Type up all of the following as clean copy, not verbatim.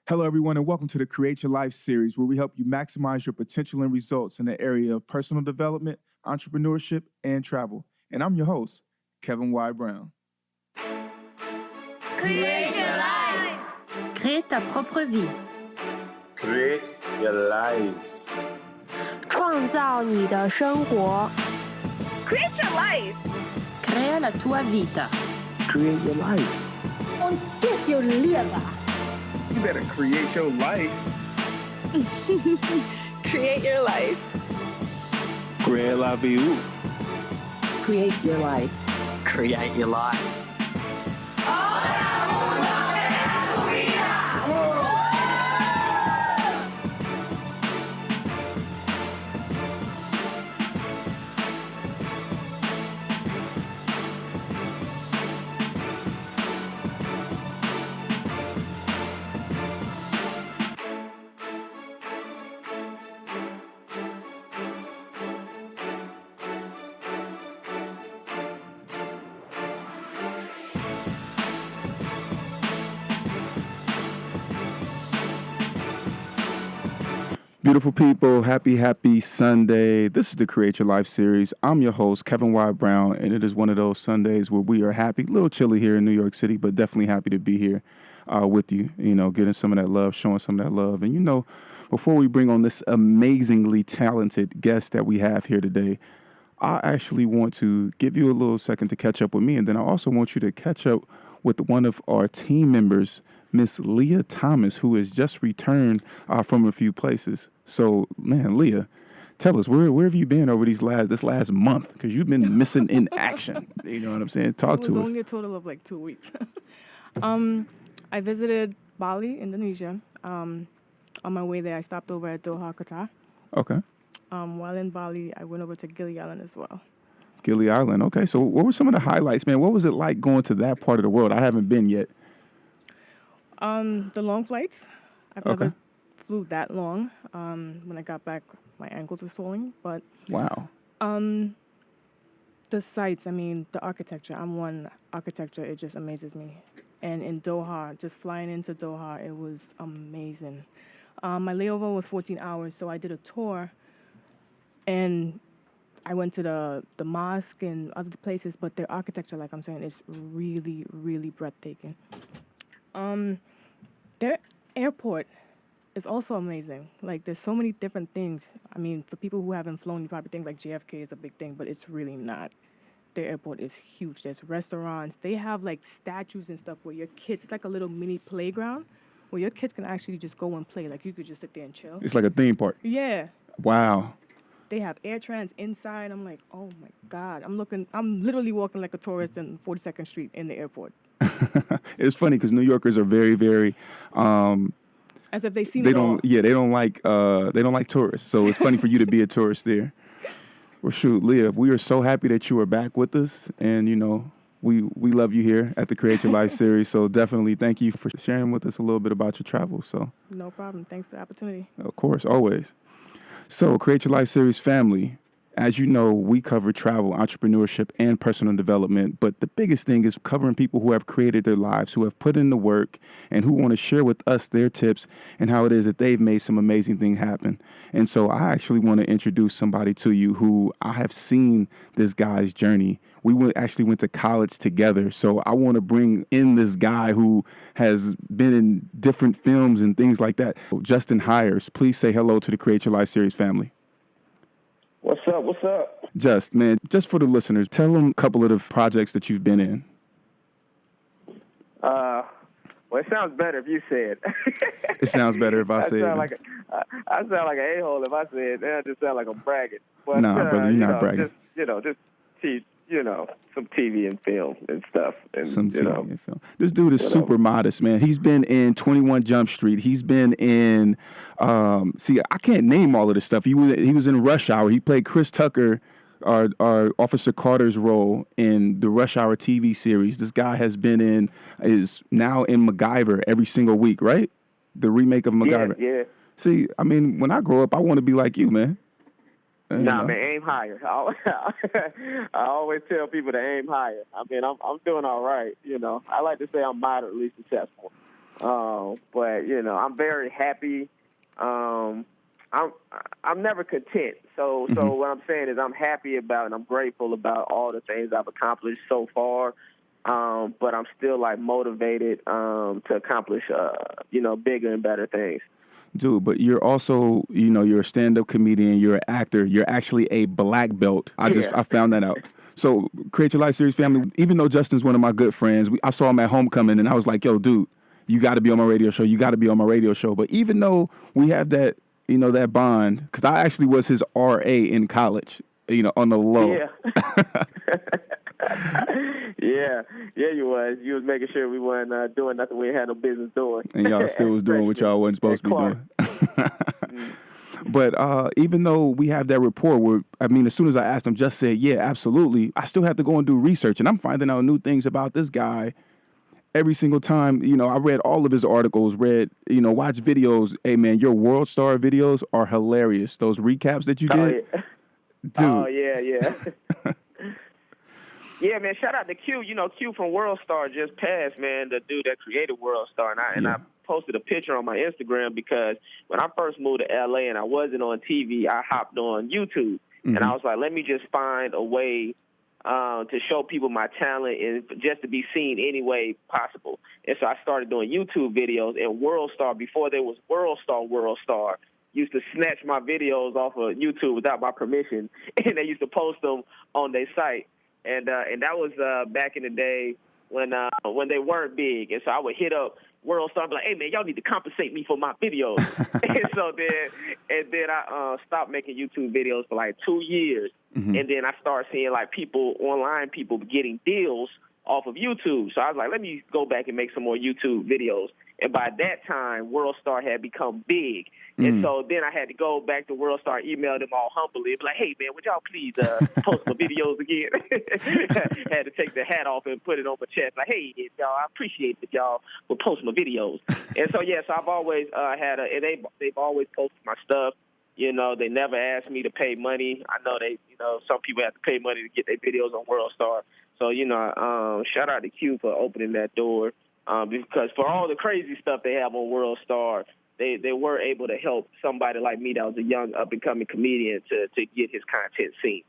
Hello, everyone, and welcome to the Create Your Life series, where we help you maximize your potential and results in the area of personal development, entrepreneurship, and travel. And I'm your host, Kevin Y. Brown. Create your life. Crée ta propre vie. Create your life. 创造你的生活。 Create your life. Crea la tua vita. Create your life. Ontstop je leven. You better create your life. Create your life. Create la vie. Create your life. Create your life. Beautiful people, happy Sunday. This is the Create Your Life series. I'm your host, Kevin Y. Brown, and it is one of those Sundays where we are happy. A little chilly here in New York City, but definitely happy to be here with you, getting some of that love, showing some of that love. And, before we bring on this amazingly talented guest that we have here today, I actually want to give you a little second to catch up with me, and then I also want you to catch up with one of our team members, Miss Leah Thomas, who has just returned from a few places. So, man, Leah, tell us, where have you been over this last month? Because you've been missing in action. You know what I'm saying? Talk to us. It was only a total of 2 weeks. I visited Bali, Indonesia. On my way there, I stopped over at Doha, Qatar. Okay. While in Bali, I went over to Gili Island as well. Gili Island. Okay. So what were some of the highlights, man? What was it like going to that part of the world? I haven't been yet. The long flights. I've never flew that long. When I got back, my ankles were swelling. But Wow. the sights, the architecture. I'm one architecture. It just amazes me. And in Doha, just flying into Doha, it was amazing. My layover was 14 hours, so I did a tour. And I went to the mosque and other places, but their architecture, like I'm saying, is really, really breathtaking. Their airport is also amazing. There's so many different things. For people who haven't flown, you probably think JFK is a big thing, but it's really not. Their airport is huge. There's restaurants. They have statues and stuff where your kids, it's like a little mini playground where your kids can actually just go and play. You could just sit there and chill. It's like a theme park. Yeah. Wow. They have air trans inside. I'm like, oh my God. I'm literally walking like a tourist in 42nd Street in the airport. It's funny because New Yorkers are very, very, as if they've seen they it all. don't, yeah, they don't like tourists. So it's funny for you to be a tourist there. Well, shoot, Leah, we are so happy that you are back with us. And, we love you here at the Create Your Life series. So definitely thank you for sharing with us a little bit about your travels. So No problem. Thanks for the opportunity. of course, always. So, Create Your Life series family, as you know, we cover travel, entrepreneurship, and personal development. But the biggest thing is covering people who have created their lives, who have put in the work, and who want to share with us their tips and how it is that they've made some amazing things happen. And so I actually want to introduce somebody to you who I have seen this guy's journey. We actually went to college together. So I want to bring in this guy who has been in different films and things like that. Justin Hires, please say hello to the Create Your Life series family. What's up? Just for the listeners, tell them a couple of the projects that you've been in. Well, it sounds better if you say it. It sounds better if I say it. I sound like an a-hole if I say it. Then I just sound like I'm bragging. But, Nah, brother, you're not bragging. Some TV and film and stuff. And, Some TV and film. This dude is super modest, man. He's been in 21 Jump Street. He's been in, I can't name all of this stuff. He was in Rush Hour. He played Chris Tucker, our Officer Carter's role in the Rush Hour TV series. This guy is now in MacGyver every single week, right? The remake of MacGyver. Yeah. See, when I grow up, I want to be like you, man. Man, aim higher. I always tell people to aim higher. I'm doing all right. I like to say I'm moderately successful. But you know, I'm very happy. I'm never content. So what I'm saying is I'm happy about and I'm grateful about all the things I've accomplished so far. But I'm still like motivated to accomplish bigger and better things. Dude, but you're also, you're a stand-up comedian, you're an actor, you're actually a black belt. I found that out. So, Create Your Life Series family, even though Justin's one of my good friends, I saw him at homecoming and I was like, yo, dude, you got to be on my radio show. You got to be on my radio show. But even though we have that, that bond, because I actually was his RA in college, on the low. Yeah. Yeah, you was. You was making sure we weren't doing nothing we had no business doing. And y'all still was doing what y'all wasn't supposed to be doing. But even though we have that rapport where, as soon as I asked him, just said, yeah, absolutely, I still have to go and do research. And I'm finding out new things about this guy every single time. I read all of his articles, watch videos. Hey, man, your World Star videos are hilarious. Those recaps that you did. Yeah. Dude. Oh, yeah. Yeah, man, shout out to Q. Q from World Star just passed, man, the dude that created World Star. And I posted a picture on my Instagram because when I first moved to L.A. and I wasn't on TV, I hopped on YouTube. And I was like, let me just find a way to show people my talent and just to be seen any way possible. And so I started doing YouTube videos, and World Star, before there was World Star, used to snatch my videos off of YouTube without my permission, and they used to post them on their site. And that was back in the day when they weren't big. And so I would hit up World Star and be like, hey, man, y'all need to compensate me for my videos. and then I stopped making YouTube videos for like 2 years. And then I started seeing like people getting deals off of YouTube. So I was like, let me go back and make some more YouTube videos. And by that time, World Star had become big. And so then I had to go back to World Star, email them all humbly, and be like, hey, man, would y'all please post my videos again? Had to take the hat off and put it on my chest. Like, hey, y'all, I appreciate that y'all would post my videos. And so, yes, I've always they've always posted my stuff. They never asked me to pay money. I know some people have to pay money to get their videos on World Star. So, shout out to Q for opening that door. Because for all the crazy stuff they have on World Star, they were able to help somebody like me that was a young up-and-coming comedian to get his content seen.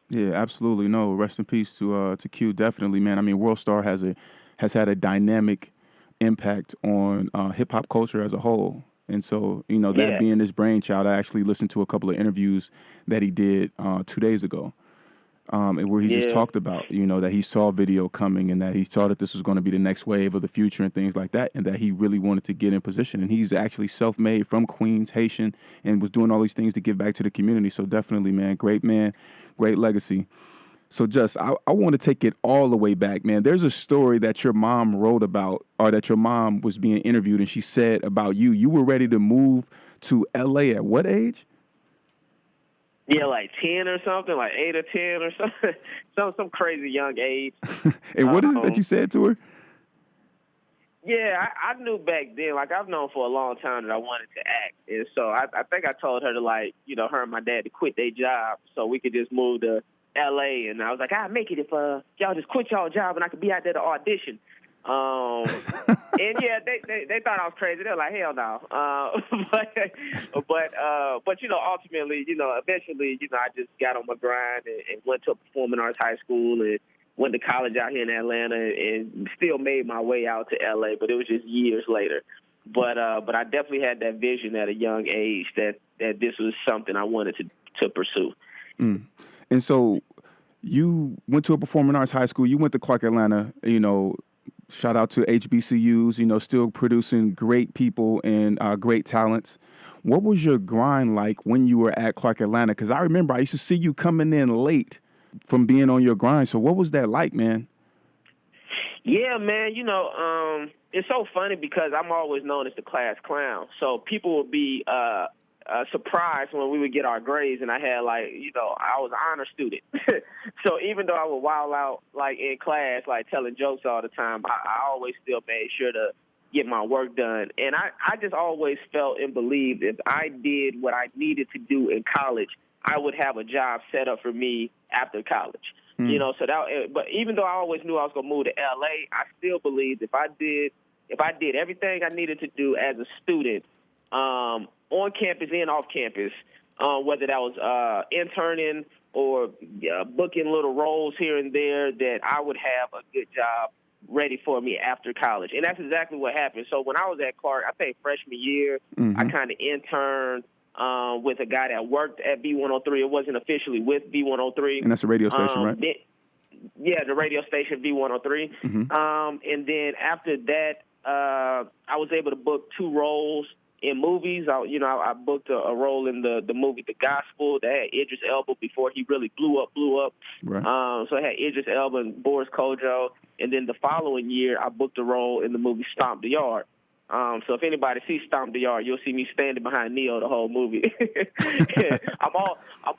Yeah, absolutely. No, rest in peace to Q, definitely, man. World Star has had a dynamic impact on hip-hop culture as a whole. And so, that being his brainchild, I actually listened to a couple of interviews that he did 2 days ago. And where he just talked about, that he saw video coming and that he saw that this was going to be the next wave of the future and things like that, and that he really wanted to get in position. And he's actually self-made from Queens, Haitian, and was doing all these things to give back to the community. So definitely, man, great legacy. So just, I want to take it all the way back, man. There's a story that your mom wrote about, or that your mom was being interviewed, and she said about you. You were ready to move to L.A. at what age? Yeah, like 10 or something, like 8 or 10 or something, some crazy young age. And what is it that you said to her? Yeah, I knew back then, like I've known for a long time that I wanted to act. And so I think I told her to her and my dad to quit their job so we could just move to L.A. And I was like, I'll make it if y'all just quit y'all job and I could be out there to audition. And yeah, they thought I was crazy. They were like, hell no. But ultimately, eventually, I just got on my grind and went to a performing arts high school and went to college out here in Atlanta and still made my way out to LA, but it was just years later. But I definitely had that vision at a young age that this was something I wanted to pursue. Mm. And so you went to a performing arts high school. You went to Clark Atlanta, shout out to HBCUs, still producing great people and great talents. What was your grind like when you were at Clark Atlanta? Because I remember I used to see you coming in late from being on your grind. So what was that like, man? Yeah, man, it's so funny because I'm always known as the class clown. So people would be surprised when we would get our grades, and I had I was an honor student. So even though I would wild out in class, telling jokes all the time, I always still made sure to get my work done. And I just always felt and believed if I did what I needed to do in college, I would have a job set up for me after college. But even though I always knew I was going to move to LA, I still believed if if I did everything I needed to do as a student, on campus and off campus, whether that was interning or booking little roles here and there, that I would have a good job ready for me after college. And that's exactly what happened. So when I was at Clark, I think freshman year, I kind of interned with a guy that worked at V103. It wasn't officially with V103. And that's a radio station, right? Yeah, the radio station V103. And then after that, I was able to book 2 roles in movies. I booked a role in the movie The Gospel that had Idris Elba before he really blew up. Right. So I had Idris Elba and Boris Kojo. And then the following year, I booked a role in the movie Stomp the Yard. So if anybody sees Stomp the Yard, you'll see me standing behind Neo the whole movie. I'm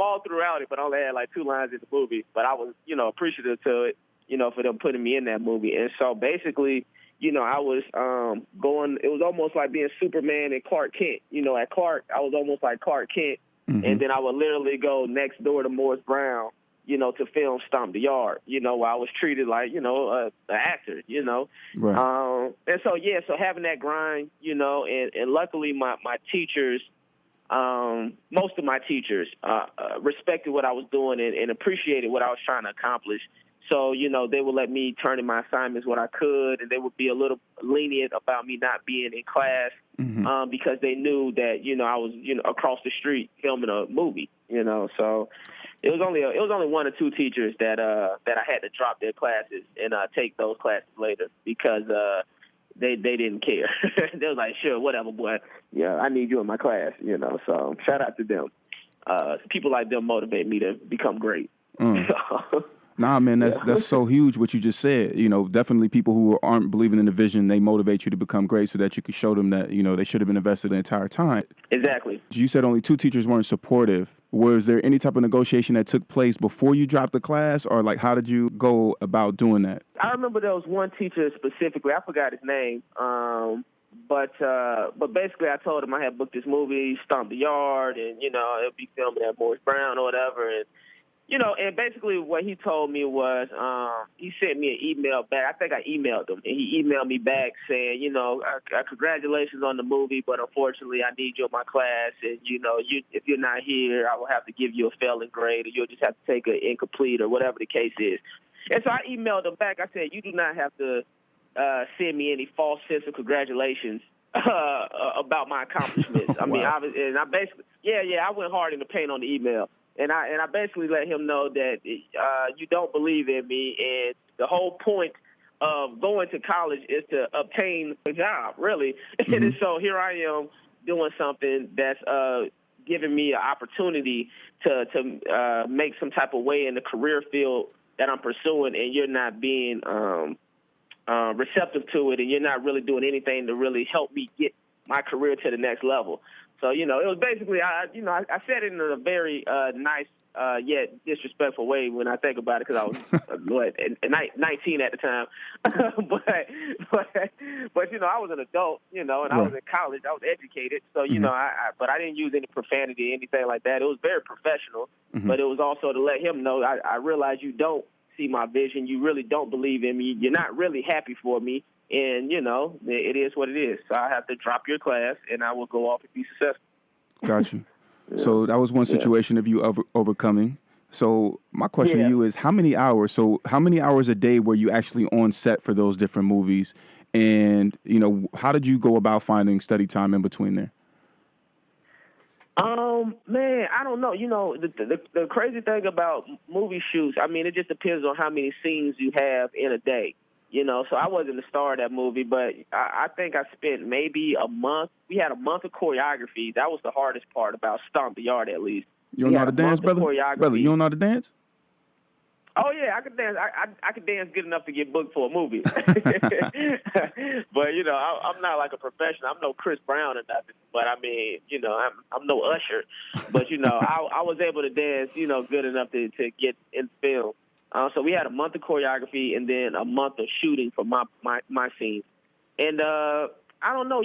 all throughout it, but I only had like 2 lines in the movie. But I was, appreciative to it, for them putting me in that movie. And so basically, I was going. It was almost like being Superman and Clark Kent. At Clark, I was almost like Clark Kent, and then I would literally go next door to Morris Brown, to film Stomp the Yard, where I was treated like, an actor, Right. And so, so having that grind, and luckily my teachers, most of my teachers respected what I was doing and appreciated what I was trying to accomplish. So, they would let me turn in my assignments when I could, and they would be a little lenient about me not being in class because they knew that, I was, across the street filming a movie, So it was only 1 or 2 teachers that I had to drop their classes and take those classes later because they didn't care. They was like, sure, whatever, boy. Yeah, I need you in my class, So shout out to them. People like them motivate me to become great. Nah, man, that's so huge what you just said. Definitely people who aren't believing in the vision, they motivate you to become great so that you can show them that, they should have been invested the entire time. Exactly. You said only 2 teachers weren't supportive. Was there any type of negotiation that took place before you dropped the class, or like how did you go about doing that? I remember there was one teacher specifically. I forgot his name. But basically I told him I had booked this movie, Stomp the Yard, and, it'll be filming at Morris Brown or whatever. And, and basically what he told me was he sent me an email back. I think I emailed him, and he emailed me back saying, congratulations on the movie, but unfortunately I need you in my class, and, if you're not here, I will have to give you a failing grade, or you'll just have to take an incomplete or whatever the case is. And so I emailed him back. I said, you do not have to send me any false sense of congratulations about my accomplishments. I mean, I basically, I went hard in the paint on the email. And I basically let him know that you don't believe in me, and the whole point of going to college is to obtain a job, really. And so here I am doing something that's giving me an opportunity to make some type of way in the career field that I'm pursuing, and you're not being receptive to it, and you're not really doing anything to really help me get my career to the next level. So, it was basically, I said it in a very nice yet disrespectful way when I think about it, because I was 19 at the time. but I was an adult, and I was in college. I was educated. So, but I didn't use any profanity or anything like that. It was very professional. But it was also to let him know I realize you don't see my vision. You really don't believe in me. You're not really happy for me. And, it is what it is. So I have to drop your class, and I will go off and be successful. Got you. So that was one situation of you overcoming. So my question to you is, how many hours a day were you actually on set for those different movies? And, how did you go about finding study time in between there? Man, I don't know. The crazy thing about movie shoots, I mean, it just depends on how many scenes you have in a day. So I wasn't the star of that movie, but I think I spent maybe a month. We had a month of choreography. That was the hardest part about Stomp the Yard, at least. You don't know how to dance, brother? Brother, you don't know how to dance? Oh, yeah, I could dance. I could dance good enough to get booked for a movie. But, I'm not like a professional. I'm no Chris Brown or nothing. But, I mean, I'm no Usher. But, I was able to dance, good enough to get in film. So we had a month of choreography and then a month of shooting for my scenes. And I don't know,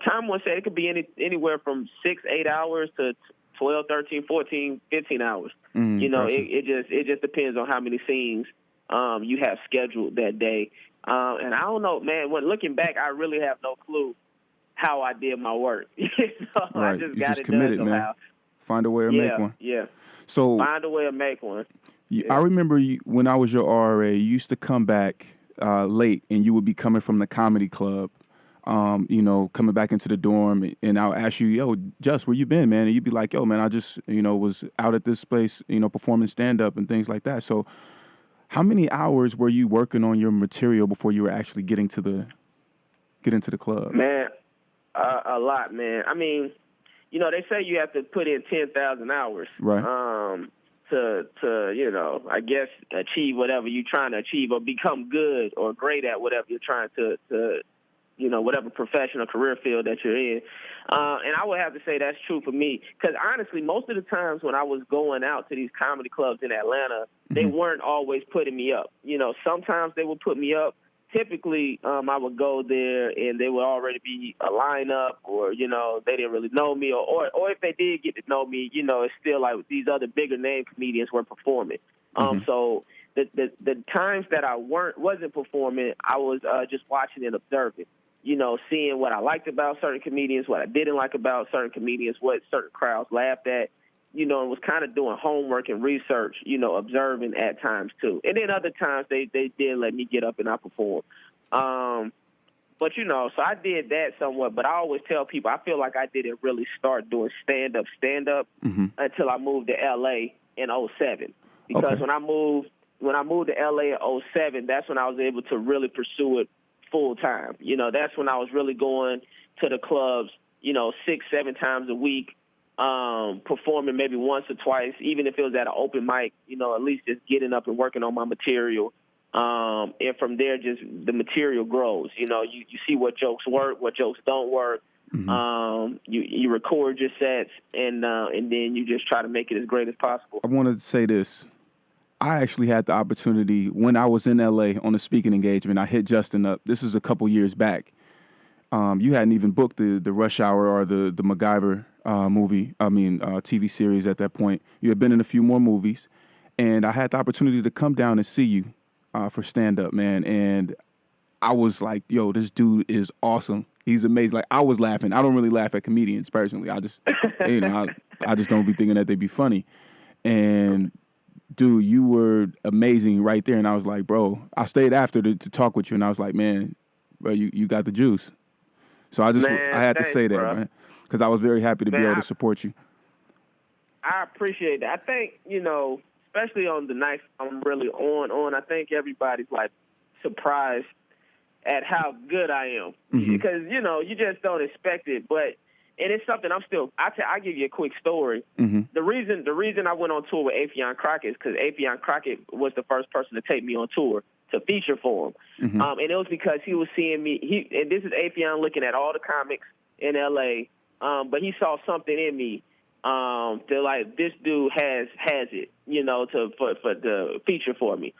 time one said it could be anywhere from 6-8 hours to 12, 13, 14, 15 hours. Gotcha. It just depends on how many scenes you have scheduled that day. And I don't know, man. When looking back, I really have no clue how I did my work. I Right. just You got just it committed, done man. somehow. Find a way to make one. Yeah. So Find a way to make one. I remember when I was your RA, you used to come back late, and you would be coming from the comedy club. Coming back into the dorm, and I'll ask you, yo, Just, where you been, man? And you'd be like, yo, man, I just, was out at this place, performing stand-up and things like that. So how many hours were you working on your material before you were actually get into the club? Man, a lot, man. I mean, they say you have to put in 10,000 hours. Right. To I guess achieve whatever you're trying to achieve or become good or great at whatever you're trying to whatever professional career field that you're in. And I would have to say that's true for me. Because honestly, most of the times when I was going out to these comedy clubs in Atlanta, they weren't always putting me up. Sometimes they would put me up. Typically, I would go there and they would already be a lineup or, they didn't really know me. Or if they did get to know me, it's still like these other bigger name comedians were performing. So the times that I wasn't performing, I was just watching and observing. Seeing what I liked about certain comedians, what I didn't like about certain comedians, what certain crowds laughed at, and was kind of doing homework and research, observing at times too. And then other times they did let me get up and I perform. But, so I did that somewhat, but I always tell people I feel like I didn't really start doing stand-up until I moved to L.A. in 2007. Because Okay. when I moved to L.A. in 2007, that's when I was able to really pursue it full time. That's when I was really going to the clubs, 6-7 times a week, performing maybe once or twice, even if it was at an open mic, at least just getting up and working on my material. And from there, just the material grows. You see what jokes work, what jokes don't work. You record your sets, and then you just try to make it as great as possible. I wanted to say this. I actually had the opportunity when I was in LA on a speaking engagement. I hit Justin up. This is a couple years back. You hadn't even booked the Rush Hour or the MacGyver TV series at that point. You had been in a few more movies, and I had the opportunity to come down and see you for stand-up, man. And I was like, yo, this dude is awesome. He's amazing. Like, I was laughing. I don't really laugh at comedians personally. I just, I just don't be thinking that they'd be funny. And dude, you were amazing right there. And I was like, bro, I stayed after to talk with you. And I was like, man, bro, you got the juice. So I had to say that, bro. man, because I was very happy to be able to support you. I appreciate that. I think, especially on the nights I'm really on, I think everybody's like surprised at how good I am. Because, you just don't expect it. And it's something I'll give you a quick story. The reason I went on tour with Affion Crockett is because Affion Crockett was the first person to take me on tour to feature for him. And it was because he was seeing me. And this is Affion looking at all the comics in L.A., but he saw something in me that, like, this dude has it, for the feature for me,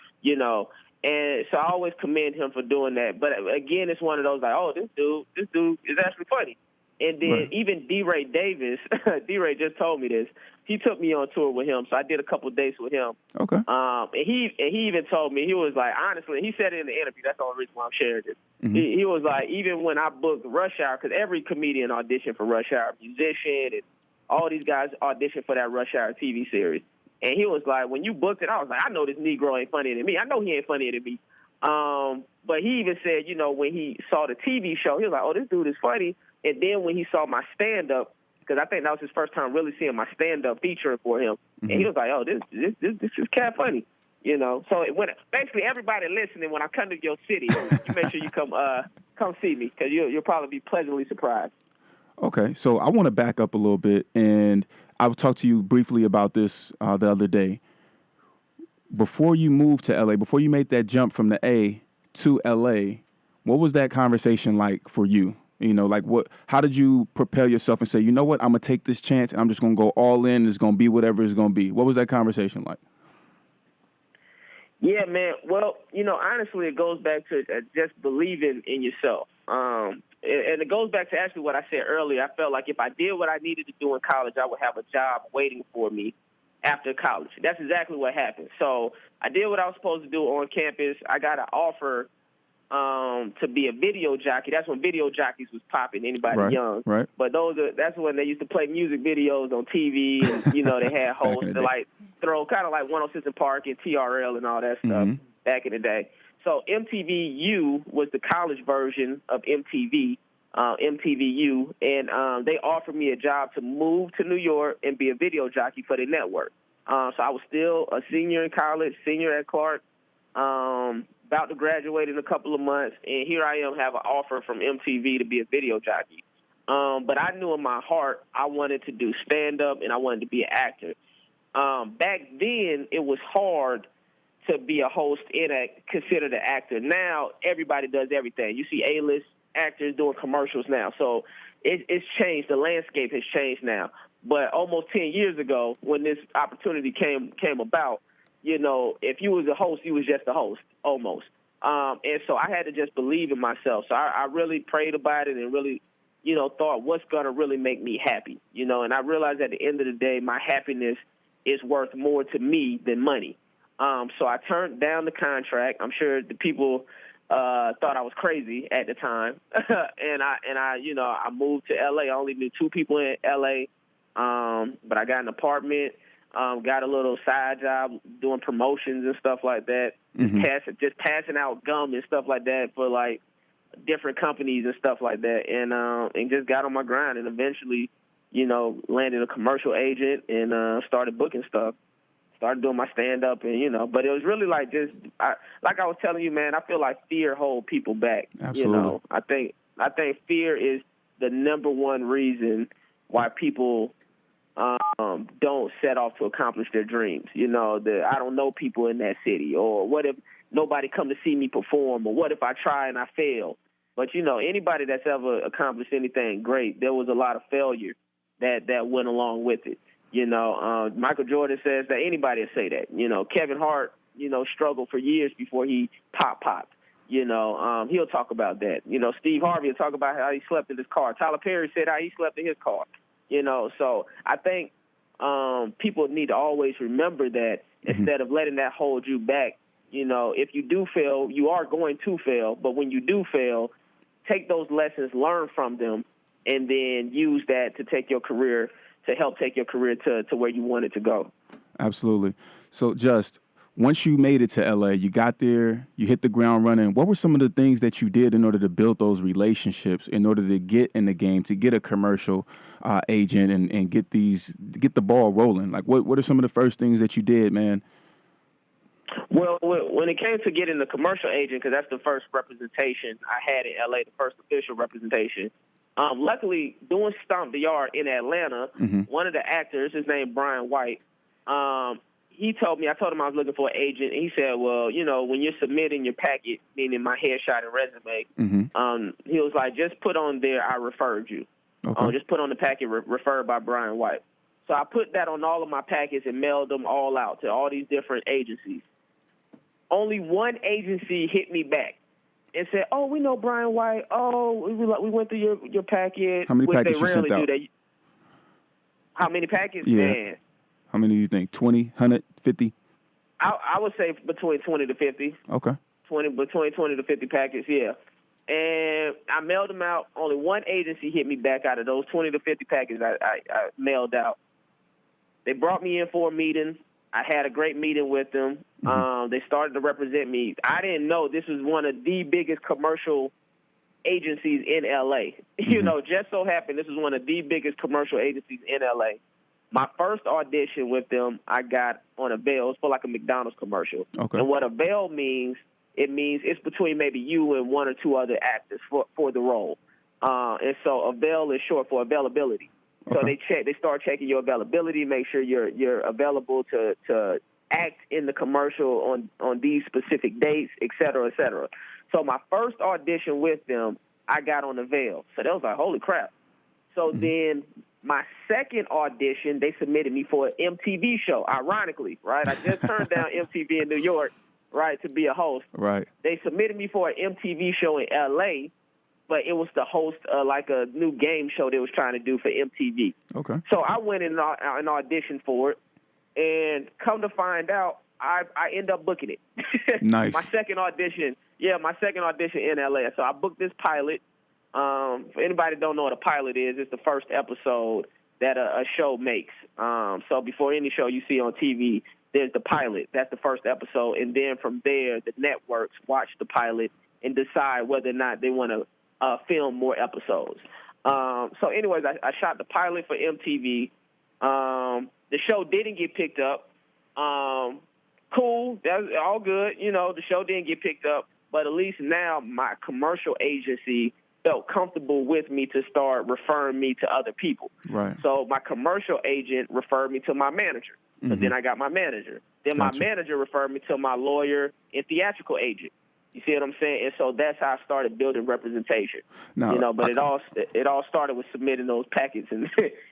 And so I always commend him for doing that. But, again, it's one of those, like, oh, this dude is actually funny. And then even D-Ray Davis, D-Ray just told me this. He took me on tour with him, so I did a couple of dates with him. Okay. And he even told me, he was like, honestly, he said it in the interview. That's the only reason why I'm sharing this. He was like, even when I booked Rush Hour, because every comedian auditioned for Rush Hour, musician, and all these guys auditioned for that Rush Hour TV series. And he was like, when you booked it, I was like, I know this Negro ain't funnier than me. I know he ain't funnier than me. But he even said, when he saw the TV show, he was like, oh, this dude is funny. And then when he saw my stand-up, because I think that was his first time really seeing my stand-up featuring for him, and he was like, oh, this is kind of funny, So basically everybody listening, when I come to your city, you make sure you come see me, because you'll probably be pleasantly surprised. Okay, so I want to back up a little bit, and I've talked to you briefly about this the other day. Before you moved to LA, before you made that jump from the A to LA, what was that conversation like for you? How did you prepare yourself and say, you know what, I'm going to take this chance and I'm just going to go all in. It's going to be whatever it's going to be. What was that conversation like? Yeah, man. Well, honestly, it goes back to just believing in yourself. And it goes back to actually what I said earlier. I felt like if I did what I needed to do in college, I would have a job waiting for me after college. That's exactly what happened. So I did what I was supposed to do on campus. I got an offer to be a video jockey. That's when video jockeys was popping. Anybody young, right? But that's when they used to play music videos on TV, and they had hosts to like throw kind of like 106 and Park and TRL and all that stuff back in the day. So MTVU was the college version of MTV. MTVU, and they offered me a job to move to New York and be a video jockey for the network. So I was still a senior in college, senior at Clark, about to graduate in a couple of months, and here I am, have an offer from MTV to be a video jockey. But I knew in my heart I wanted to do stand-up and I wanted to be an actor. Back then, it was hard to be a host and considered an actor. Now, everybody does everything. You see A-list actors doing commercials now. So it's changed. The landscape has changed now. But almost 10 years ago, when this opportunity came about, if you was a host, you was just a host, almost. And so I had to just believe in myself. So I really prayed about it and really, thought what's going to really make me happy, and I realized at the end of the day, my happiness is worth more to me than money. So I turned down the contract. I'm sure the people thought I was crazy at the time. and I moved to LA. I only knew 2 people in LA. But I got an apartment, got a little side job doing promotions and stuff like that. Just passing out gum and stuff like that for like different companies and stuff like that. And just got on my grind and eventually, landed a commercial agent and started booking stuff. Started doing my stand-up and, but it was really like like I was telling you, man, I feel like fear holds people back. Absolutely. I think fear is the number one reason why people don't set off to accomplish their dreams. I don't know people in that city, or what if nobody come to see me perform, or what if I try and I fail? But, anybody that's ever accomplished anything great, there was a lot of failure that went along with it. Michael Jordan says that anybody will say that. Kevin Hart, struggled for years before he popped. He'll talk about that. Steve Harvey will talk about how he slept in his car. Tyler Perry said how he slept in his car. So I think people need to always remember that instead of letting that hold you back. If you do fail, you are going to fail. But when you do fail, take those lessons, learn from them, and then use that to help take your career to where you want it to go. Absolutely. So just once you made it to LA, you got there, you hit the ground running. What were some of the things that you did in order to build those relationships, in order to get in the game, to get a commercial agent and get the ball rolling? Like what are some of the first things that you did, man? Well, when it came to getting the commercial agent, because that's the first representation I had in LA, the first official representation. Luckily, doing Stomp the Yard in Atlanta, one of the actors, his name Brian White, he told me, I told him I was looking for an agent, and he said, well, when you're submitting your packet, meaning my headshot and resume, he was like, just put on there, I referred you. Okay. Just put on the packet, referred by Brian White. So I put that on all of my packets and mailed them all out to all these different agencies. Only one agency hit me back and said, "Oh, we know Brian White. Oh, we went through your packet." How many packets you sent out? How many packets? Yeah. Man. How many do you think? 20, 100, 50? I would say between 20 to 50. Okay. Between 20 to 50 packets, yeah. And I mailed them out. Only one agency hit me back out of those 20 to 50 packets I mailed out. They brought me in for a meeting. I had a great meeting with them. They started to represent me. I didn't know this was one of the biggest commercial agencies in L.A. Just so happened this was one of the biggest commercial agencies in L.A. My first audition with them, I got on a veil. It's for like a McDonald's commercial. Okay. And what a veil means, it means it's between maybe you and one or two other actors for the role. And so a veil is short for availability. So they start checking your availability, make sure you're available to act in the commercial on these specific dates, et cetera, et cetera. So my first audition with them, I got on the veil. So they was like, holy crap. So then my second audition, they submitted me for an MTV show, ironically, right? I just turned down MTV in New York, right, to be a host. Right. They submitted me for an MTV show in L.A., but it was to host like a new game show they was trying to do for MTV. Okay. So I went in and auditioned for it, and come to find out, I end up booking it. Nice. My second audition, Yeah, my second audition in LA. So I booked this pilot. For anybody that don't know what a pilot is, it's the first episode that a show makes. So before any show you see on TV, there's the pilot. That's the first episode. And then from there, the networks watch the pilot and decide whether or not they want to film more episodes. So anyways, I shot the pilot for MTV. The show didn't get picked up. Cool. That's all good. You know, the show didn't get picked up. But at least now my commercial agency felt comfortable with me to start referring me to other people. Right. So my commercial agent referred me to my manager. So then I got my manager. Then my manager referred me to my lawyer and theatrical agent. You see what I'm saying? And so that's how I started building representation. Now, you know, but it all started with submitting those packets and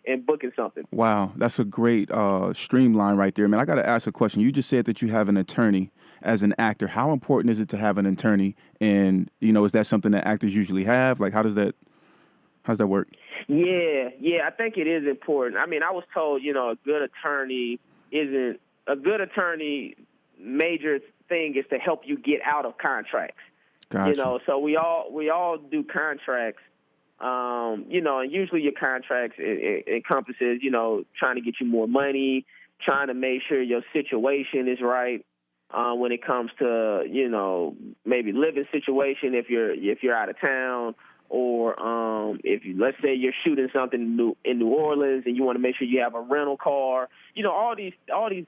and booking something. Wow, that's a great streamline right there, man. I got to ask a question. You just said that you have an attorney as an actor. How important is it to have an attorney? And, you know, is that something that actors usually have? Like, how's that work? Yeah, I think it is important. I mean, I was told, you know, a good attorney major thing is to help you get out of contracts. Gotcha. You know, so we all do contracts. You know, and usually your contracts it encompasses, you know, trying to get you more money, trying to make sure your situation is right. When it comes to, you know, maybe living situation if you're out of town, or if you, let's say you're shooting something in New Orleans and you want to make sure you have a rental car, you know, all these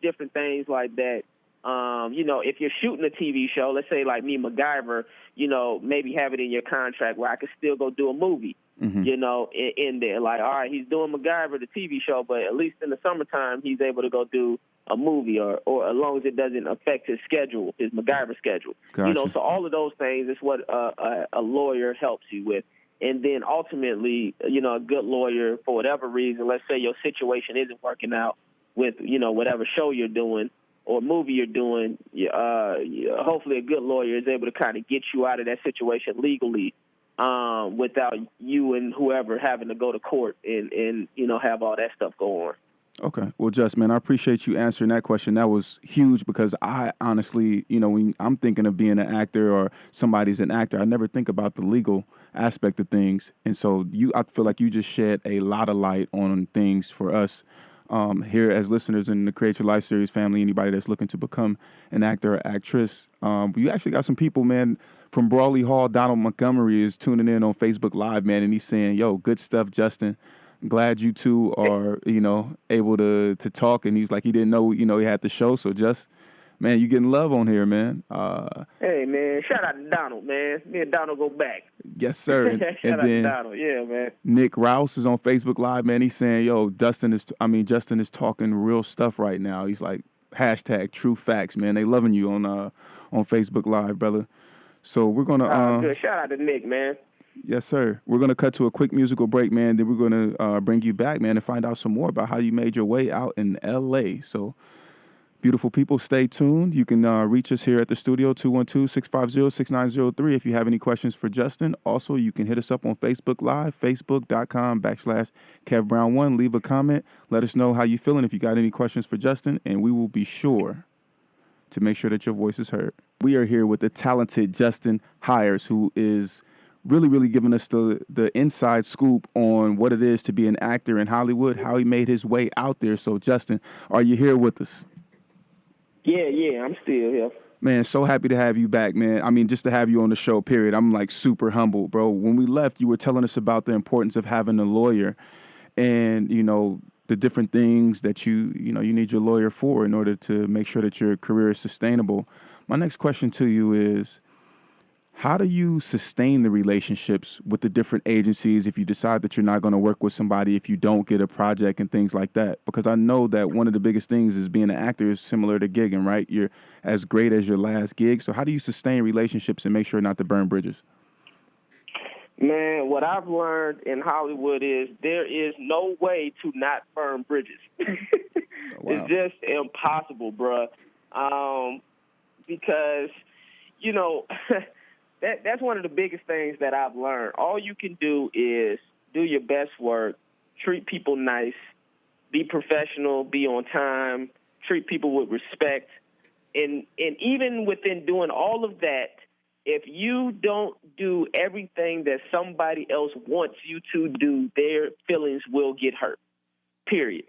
different things like that. You know, if you're shooting a TV show, let's say like me, MacGyver, you know, maybe have it in your contract where I could still go do a movie, you know, in there. Like, all right, he's doing MacGyver, the TV show, but at least in the summertime, he's able to go do a movie, or as long as it doesn't affect his schedule, his MacGyver schedule. Gotcha. You know, so all of those things is what a lawyer helps you with. And then ultimately, you know, a good lawyer, for whatever reason, let's say your situation isn't working out with, you know, whatever show you're doing or movie you're doing, hopefully a good lawyer is able to kind of get you out of that situation legally, without you and whoever having to go to court and you know, have all that stuff go on. Okay. Well, Just, man, I appreciate you answering that question. That was huge because I honestly, you know, when I'm thinking of being an actor or somebody's an actor, I never think about the legal aspect of things. And so I feel like you just shed a lot of light on things for us here as listeners in the Create Your Life series family, anybody that's looking to become an actor or actress. You actually got some people, man, from Brawley Hall. Donald Montgomery is tuning in on Facebook Live, man, and he's saying, yo, good stuff, Justin. Glad you two are, you know, able to talk. And he's like, he didn't know, you know, he had the show. So just, man, you getting love on here, man. Hey, man, shout out to Donald, man. Me and Donald go back. Yes, sir. And, shout and out to then Donald. Yeah, man. Nick Rouse is on Facebook Live, man. He's saying, yo, Justin is talking real stuff right now. He's like, hashtag true facts, man. They loving you on Facebook Live, brother. So we're going to... good. Shout out to Nick, man. Yes, sir. We're going to cut to a quick musical break, man. Then we're going to bring you back, man, and find out some more about how you made your way out in L.A. So, beautiful people, stay tuned. You can reach us here at the studio, 212-650-6903, if you have any questions for Justin. Also, you can hit us up on Facebook Live, facebook.com/KevBrown1. Leave a comment. Let us know how you're feeling if you got any questions for Justin, and we will be sure to make sure that your voice is heard. We are here with the talented Justin Hires, who is really giving us the inside scoop on what it is to be an actor in Hollywood, how he made his way out there. So, Justin, are you here with us? Yeah, I'm still here. Man, so happy to have you back, man. I mean, just to have you on the show, period. I'm like super humbled, bro. When we left, you were telling us about the importance of having a lawyer and, you know, the different things that you need your lawyer for in order to make sure that your career is sustainable. My next question to you is, how do you sustain the relationships with the different agencies if you decide that you're not going to work with somebody, if you don't get a project and things like that? Because I know that one of the biggest things is being an actor is similar to gigging, right? You're as great as your last gig. So how do you sustain relationships and make sure not to burn bridges? Man, what I've learned in Hollywood is there is no way to not burn bridges. Wow. It's just impossible, bruh. Because, you know... That's one of the biggest things that I've learned. All you can do is do your best work, treat people nice, be professional, be on time, treat people with respect. And even within doing all of that, if you don't do everything that somebody else wants you to do, their feelings will get hurt, period.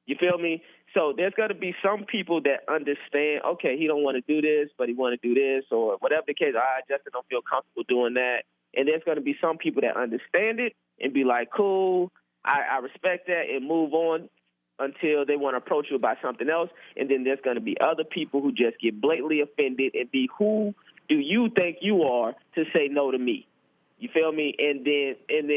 You feel me? So there's going to be some people that understand, okay, he don't want to do this, but he want to do this, or whatever the case, I just don't feel comfortable doing that. And there's going to be some people that understand it and be like, cool, I respect that, and move on until they want to approach you about something else. And then there's going to be other people who just get blatantly offended and be, who do you think you are to say no to me? You feel me? And then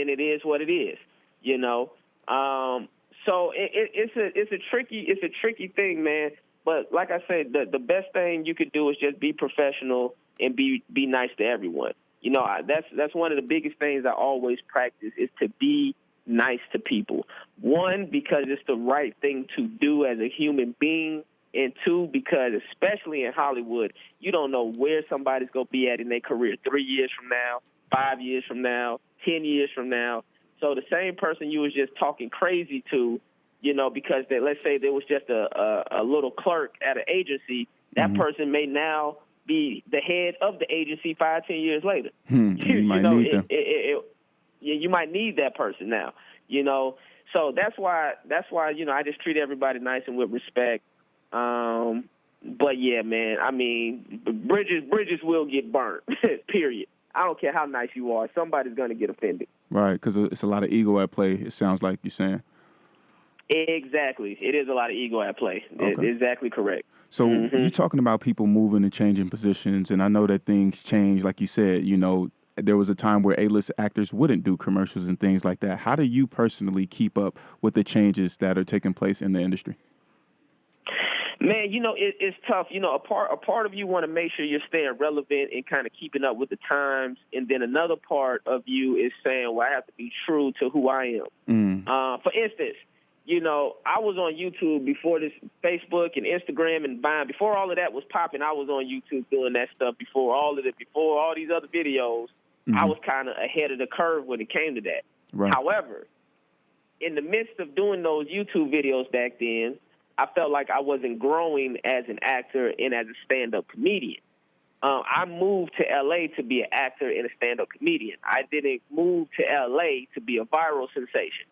it is what it is, you know. So it's a tricky thing, man. But like I said, the best thing you could do is just be professional and be nice to everyone. You know, that's one of the biggest things I always practice, is to be nice to people. One, because it's the right thing to do as a human being, and two, because especially in Hollywood, you don't know where somebody's going to be at in their career 3 years from now, 5 years from now, 10 years from now. So the same person you was just talking crazy to, you know, because let's say there was just a little clerk at an agency, that person may now be the head of the agency 5, 10 years later. You might need them. You might need that person now, you know. So that's why, you know, I just treat everybody nice and with respect. But yeah, man, I mean, bridges will get burnt, period. I don't care how nice you are. Somebody's going to get offended. Right, because it's a lot of ego at play, it sounds like you're saying. Exactly. It is a lot of ego at play. Okay. Exactly correct. So you're talking about people moving and changing positions, and I know that things change. Like you said, you know, there was a time where A-list actors wouldn't do commercials and things like that. How do you personally keep up with the changes that are taking place in the industry? Man, you know, it's tough. You know, a part of you want to make sure you're staying relevant and kind of keeping up with the times, and then another part of you is saying, well, I have to be true to who I am. For instance, you know, I was on YouTube before this Facebook and Instagram and Vine. Before all of that was popping, I was on YouTube doing that stuff. Before all these other videos, I was kind of ahead of the curve when it came to that. Right. However, in the midst of doing those YouTube videos back then, I felt like I wasn't growing as an actor and as a stand-up comedian. I moved to L.A. to be an actor and a stand-up comedian. I didn't move to L.A. to be a viral sensation.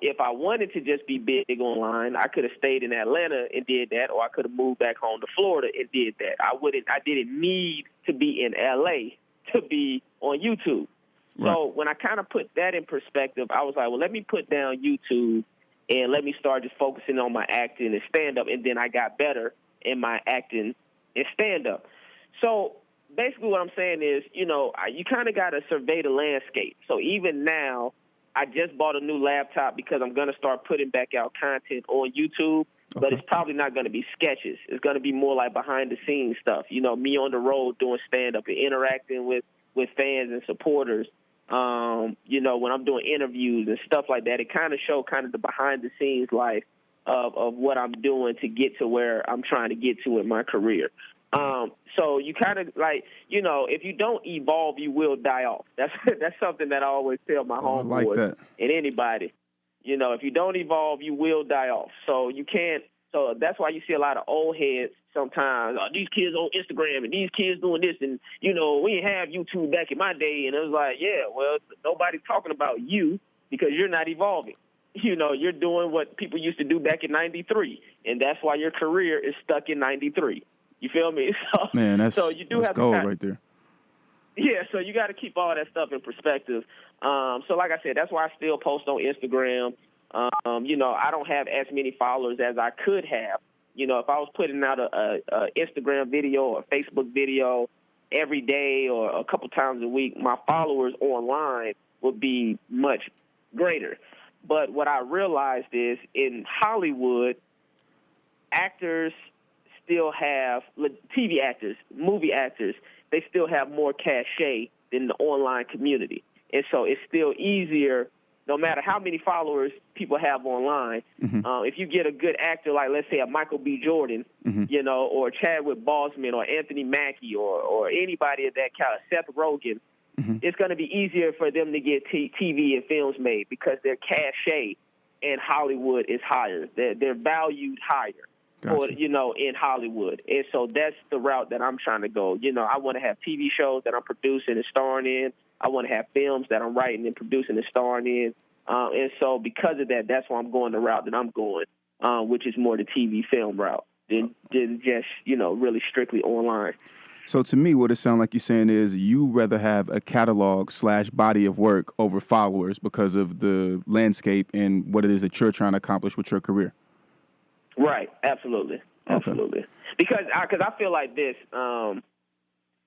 If I wanted to just be big online, I could have stayed in Atlanta and did that, or I could have moved back home to Florida and did that. I didn't need to be in L.A. to be on YouTube. Right. So when I kind of put that in perspective, I was like, well, let me put down YouTube and let me start just focusing on my acting and stand-up, and then I got better in my acting and stand-up. So basically what I'm saying is, you know, you kind of got to survey the landscape. So even now, I just bought a new laptop because I'm going to start putting back out content on YouTube, but it's probably not going to be sketches. It's going to be more like behind-the-scenes stuff, you know, me on the road doing stand-up and interacting with fans and supporters. You know, when I'm doing interviews and stuff like that, it kind of show kind of the behind-the-scenes life of what I'm doing to get to where I'm trying to get to in my career. So you kind of like, you know, if you don't evolve, you will die off. That's something that I always tell my homeboys that. and anybody. You know, if you don't evolve, you will die off. So you can't. So that's why you see a lot of old heads sometimes. These kids on Instagram and these kids doing this, and you know, we didn't have YouTube back in my day. And it was like, yeah, well, nobody's talking about you because you're not evolving. You know, you're doing what people used to do back in '93, and that's why your career is stuck in '93. You feel me? So, Man, that's gold right there. Yeah, so you got to keep all that stuff in perspective. So like I said, that's why I still post on Instagram. You know, I don't have as many followers as I could have. You know, if I was putting out a Instagram video or a Facebook video every day or a couple times a week, my followers online would be much greater. But what I realized is in Hollywood, actors still have, TV actors, movie actors, they still have more cachet than the online community. And so it's still easier, no matter how many followers people have online, if you get a good actor like, let's say, a Michael B. Jordan, you know, or Chadwick Boseman or Anthony Mackie or anybody of that kind, Seth Rogen, it's going to be easier for them to get TV and films made because their cachet in Hollywood is higher. They're valued higher. for, in Hollywood. And so that's the route that I'm trying to go. I want to have TV shows that I'm producing and starring in. I want to have films that I'm writing and producing and starring in. And so because of that, that's why I'm going the route that I'm going, which is more the TV film route than just, really strictly online. So to me, what it sounds like you're saying is you rather have a catalog / body of work over followers because of the landscape and what it is that you're trying to accomplish with your career. Right. Absolutely. Absolutely. Okay. Because I feel like this,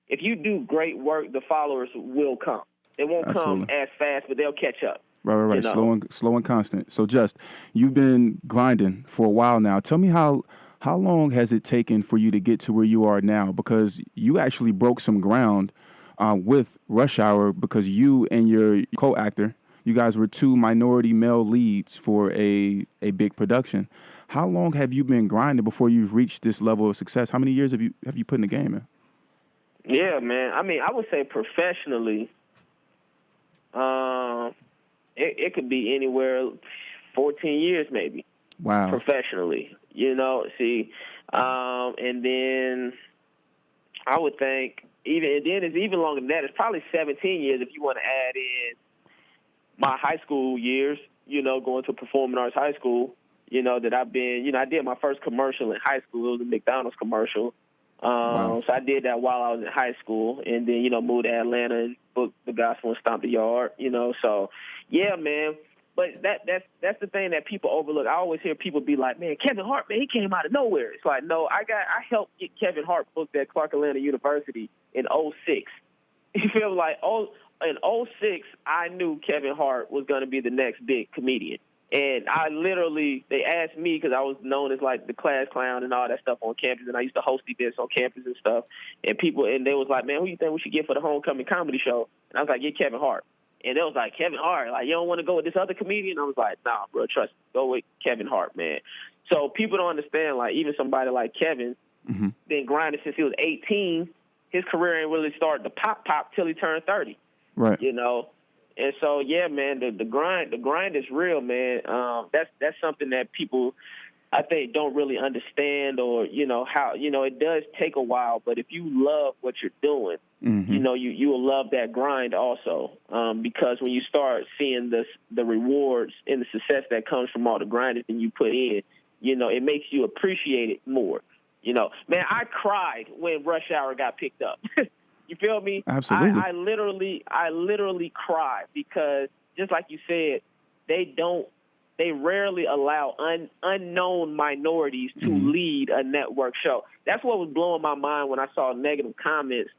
if you do great work, the followers will come. They won't come as fast, but they'll catch up. Right. Slow and constant. So just, you've been grinding for a while now. Tell me how long has it taken for you to get to where you are now? Because you actually broke some ground with Rush Hour because you and your co-actor, you guys were 2 minority male leads for a big production. How long have you been grinding before you've reached this level of success? How many years have you put in the game in? Yeah, man. I mean, I would say professionally, it could be anywhere 14 years maybe. Wow. Professionally, and then I would think it's even longer than that. It's probably 17 years if you want to add in my high school years, going to performing arts high school, that I've been, I did my first commercial in high school. It was a McDonald's commercial. Wow. So I did that while I was in high school, and then, moved to Atlanta and booked the gospel and stomped the yard, so yeah, man. But that's the thing that people overlook. I always hear people be like, man, Kevin Hart, man, he came out of nowhere. It's like, no, I helped get Kevin Hart booked at Clark Atlanta University in 2006. You feel like, in 2006, I knew Kevin Hart was going to be the next big comedian. And they asked me because I was known as like the class clown and all that stuff on campus, and I used to host events on campus and stuff. And they was like, man, who you think we should get for the homecoming comedy show? And I was like, get Kevin Hart. And it was like, Kevin Hart, like, you don't want to go with this other comedian? I was like, nah, bro, trust me. Go with Kevin Hart, man. So people don't understand, like, even somebody like Kevin, been grinding since he was 18. His career ain't really started to pop till he turned 30. Right. And so, yeah, man, the grind is real, man. That's something that people, I think, don't really understand, or, how, it does take a while, but if you love what you're doing, you will love that grind also, because when you start seeing the rewards and the success that comes from all the grinding that you put in, it makes you appreciate it more. Man, I cried when Rush Hour got picked up. You feel me? Absolutely. I literally cried because, just like you said, they rarely allow unknown minorities to lead a network show. That's what was blowing my mind when I saw negative comments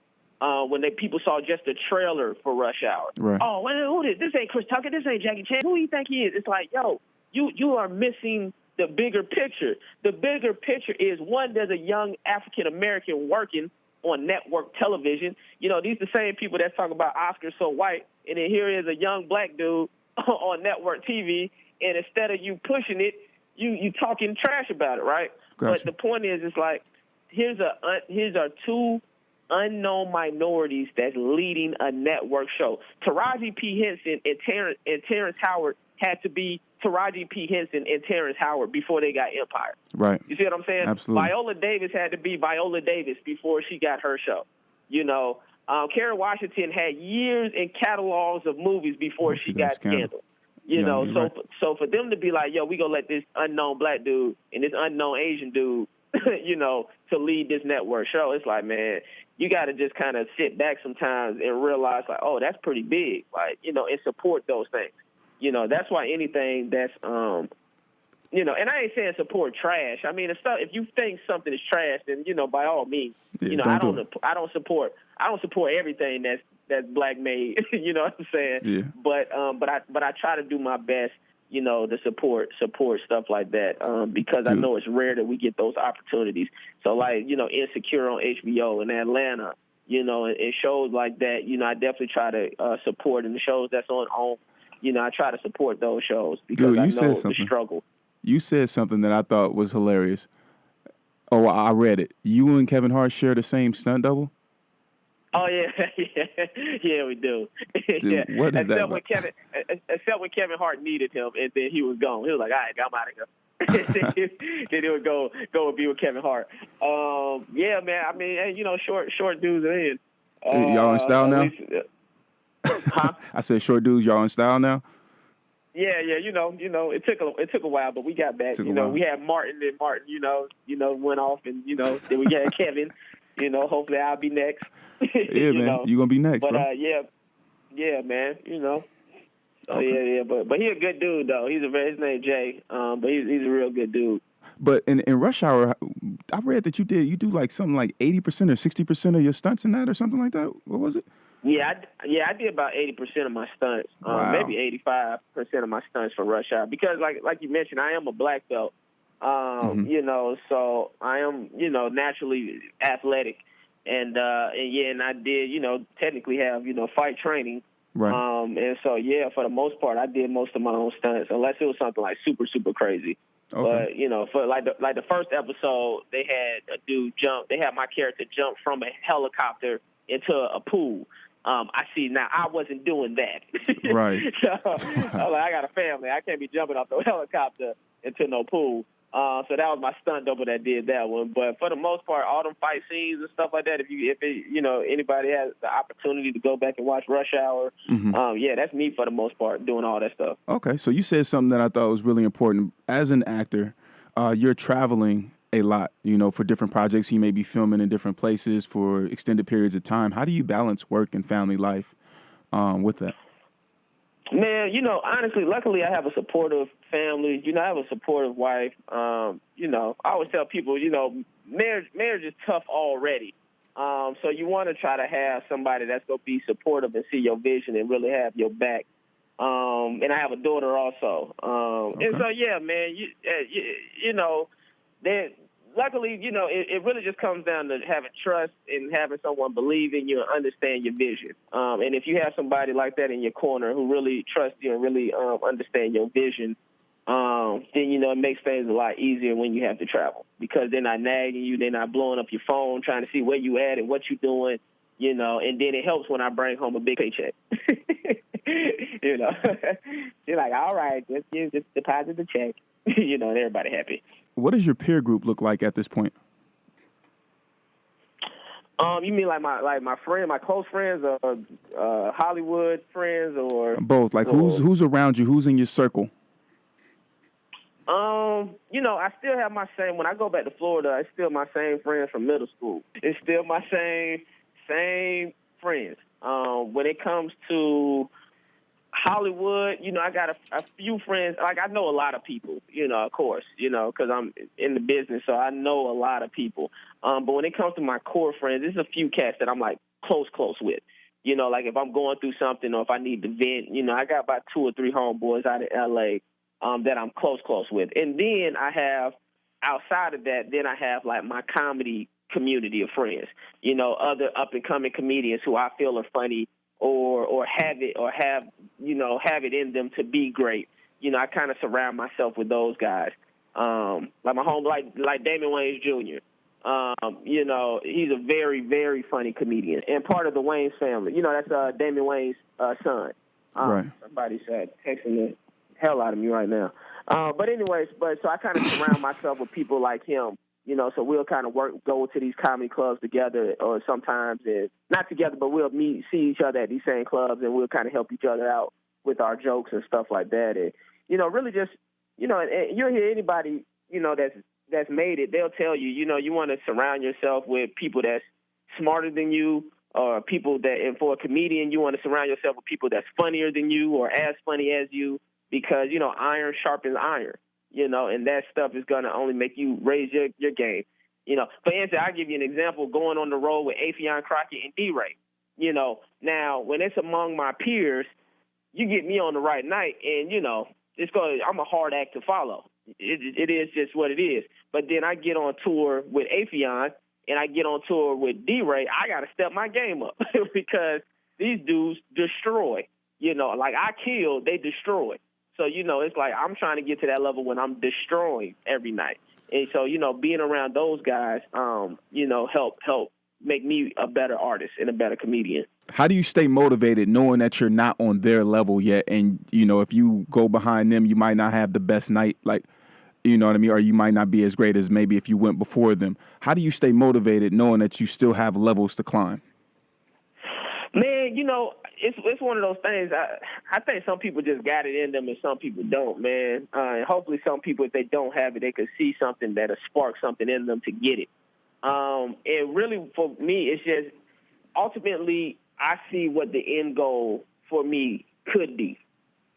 when people saw just a trailer for Rush Hour. Right. Oh, who this ain't Chris Tucker, this ain't Jackie Chan. Who do you think he is? It's like, yo, you are missing the bigger picture. The bigger picture is, one, there's a young African-American working on network television. These are the same people that's talking about Oscars so white, and then here is a young black dude on network TV, and instead of you pushing it, you talking trash about it, right? Gotcha. But the point is, it's like, here's our 2 unknown minorities that's leading a network show. Taraji P. Henson and Terrence Howard had to be Taraji P. Henson and Terrence Howard before they got Empire. Right. You see what I'm saying? Absolutely. Viola Davis had to be Viola Davis before she got her show. Karen Washington had years in catalogs of movies before she got Scandal. So for them to be like, yo, we gonna let this unknown black dude and this unknown Asian dude, to lead this network show, it's like, man, you got to just kind of sit back sometimes and realize, like, oh, that's pretty big, like, and support those things. That's why anything that's, and I ain't saying support trash. I mean, if you think something is trash, then, by all means, I don't support everything that's black made. You know what I'm saying? Yeah. But I try to do my best, to support stuff like that, because I know it's rare that we get those opportunities. So, like, Insecure on HBO in Atlanta, and shows like that, I definitely try to support, and the shows that's on I try to support those shows because I know the struggle. You said something that I thought was hilarious. Oh, I read it. You and Kevin Hart share the same stunt double? Oh, yeah. Yeah, we do. Dude, yeah. What is except that? Except when Kevin Hart needed him, and then he was gone. He was like, all right, I'm out of here. then he would go and be with Kevin Hart. Yeah, man. I mean, hey, short dudes are in. Y'all in style now? Huh? I said short dudes. Y'all in style now? Yeah. It took a while, but we got back. We had Martin, and Martin, went off, and then we had Kevin. Hopefully I'll be next. Yeah, man. You gonna be next, but bro. yeah, man. Okay. Yeah. But he's a good dude though. His name Jay. But he's a real good dude. But in Rush Hour, I read that you do like something like 80% or 60% of your stunts in that or something like that. What was it? Yeah, I did about 80% of my stunts, Wow. maybe 85% of my stunts for Rush Hour because, like you mentioned, I am a black belt, so I am, naturally athletic, and I did, technically have, fight training, Right. and so for the most part, I did most of my own stunts, unless it was something like super, super crazy. Okay. But for like the first episode, they had a dude jump. They had my character jump from a helicopter into a pool. I see now. I wasn't doing that. Right. So I was like, I got a family. I can't be jumping off the helicopter into no pool. So that was my stunt double that did that one. But for the most part, all them fight scenes and stuff like that. If anybody has the opportunity to go back and watch Rush Hour, that's me for the most part doing all that stuff. Okay. So you said something that I thought was really important. As an actor, you're traveling a lot, for different projects. You may be filming in different places for extended periods of time. How do you balance work and family life with that? Man, honestly, luckily I have a supportive family. I have a supportive wife. I always tell people, marriage is tough already. So you want to try to have somebody that's going to be supportive and see your vision and really have your back. And I have a daughter also. Okay. And so, yeah, man, luckily, it really just comes down to having trust and having someone believe in you and understand your vision. And if you have somebody like that in your corner who really trusts you and really understand your vision, then, it makes things a lot easier when you have to travel because they're not nagging you. They're not blowing up your phone trying to see where you at and what you're doing, and then it helps when I bring home a big paycheck. You're like, all right, just deposit the check, and everybody happy. What does your peer group look like at this point? You mean like my friend, my close friends, or Hollywood friends, or both? Like who's around you? Who's in your circle? I still have my same. When I go back to Florida, it's still my same friends from middle school. It's still my same friends. When it comes to Hollywood, I got a few friends. Like, I know a lot of people, of course, because I'm in the business, so I know a lot of people. But when it comes to my core friends, there's a few cats that I'm, like, close with. Like if I'm going through something or if I need to vent, I got about 2 or 3 homeboys out in L.A. That I'm close with. And then I have, outside of that, I have, like, my comedy community of friends, other up-and-coming comedians who I feel are funny, or have it in them to be great. I kind of surround myself with those guys. Like my home, like Damon Wayans Jr. He's a very, very funny comedian and part of the Wayans family. That's Damon Wayans' son. Right. Somebody's texting the hell out of me right now. But so I kind of surround myself with people like him. So we'll kind of go to these comedy clubs together, or sometimes not together, but we'll see each other at these same clubs, and we'll kind of help each other out with our jokes and stuff like that. And really just, and you'll hear anybody, that's made it. They'll tell you, you want to surround yourself with people that's smarter than you, or people and for a comedian, you want to surround yourself with people that's funnier than you or as funny as you, because iron sharpens iron. And that stuff is going to only make you raise your game. For instance, I'll give you an example, going on the road with Afion Crockett and D-Ray. Now, when it's among my peers, you get me on the right night, and, I'm a hard act to follow. It is just what it is. But then I get on tour with Afion, and I get on tour with D-Ray, I got to step my game up because these dudes destroy. Like I kill, they destroy. So, it's like I'm trying to get to that level when I'm destroying every night. And so, being around those guys, help make me a better artist and a better comedian. How do you stay motivated knowing that you're not on their level yet? And, if you go behind them, you might not have the best night. Like, You know what I mean? Or you might not be as great as maybe if you went before them. How do you stay motivated knowing that you still have levels to climb? Man, it's one of those things. I think some people just got it in them and some people don't, man. And hopefully some people, if they don't have it, they could see something that'll spark something in them to get it. And really for me, it's just ultimately I see what the end goal for me could be.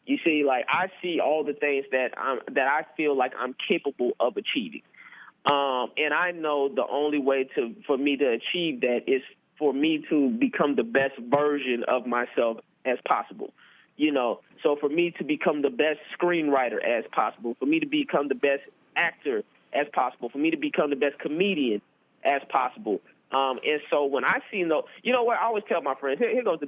You see, like I see all the things that I feel like I'm capable of achieving. And I know the only way for me to achieve that is for me to become the best version of myself as possible. So for me to become the best screenwriter as possible, for me to become the best actor as possible, for me to become the best comedian as possible. And so when I see what I always tell my friends, here goes a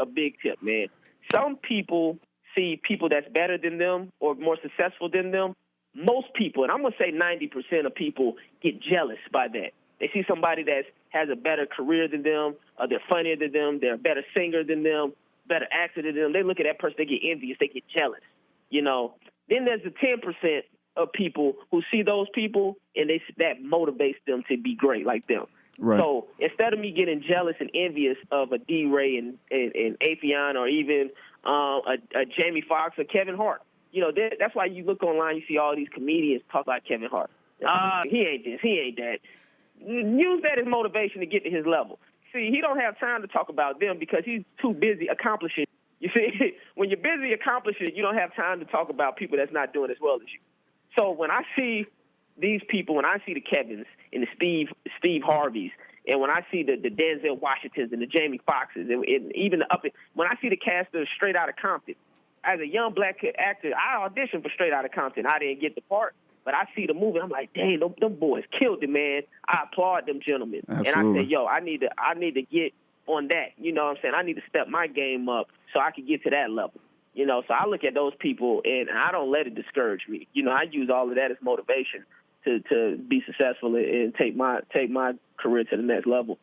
big tip, man. Some people see people that's better than them or more successful than them. Most people, and I'm going to say 90% of people, get jealous by that. They see somebody that has a better career than them, they're funnier than them, they're a better singer than them, better actor than them. They look at that person, they get envious, they get jealous. Then there's the 10% of people who see those people, and that motivates them to be great like them. Right. So instead of me getting jealous and envious of a D-Ray and Afion or even a Jamie Foxx or Kevin Hart, that's why you look online, you see all these comedians talk about Kevin Hart. He ain't this, he ain't that. Use that as motivation to get to his level. See, he don't have time to talk about them because he's too busy accomplishing. You see, when you're busy accomplishing, you don't have time to talk about people that's not doing as well as you. So when I see these people, when I see the Kevins and the Steve Harveys, and when I see the Denzel Washingtons and the Jamie Foxxes, and even when I see the cast of Straight Outta Compton, as a young black actor, I auditioned for Straight Outta Compton. I didn't get the part, but I see the movie. I'm like, dang, them boys killed it, man. I applaud them gentlemen. Absolutely. And I say, yo, I need to get on that. You know what I'm saying? I need to step my game up so I can get to that level. So I look at those people, and I don't let it discourage me. I use all of that as motivation to be successful and take my career to the next level.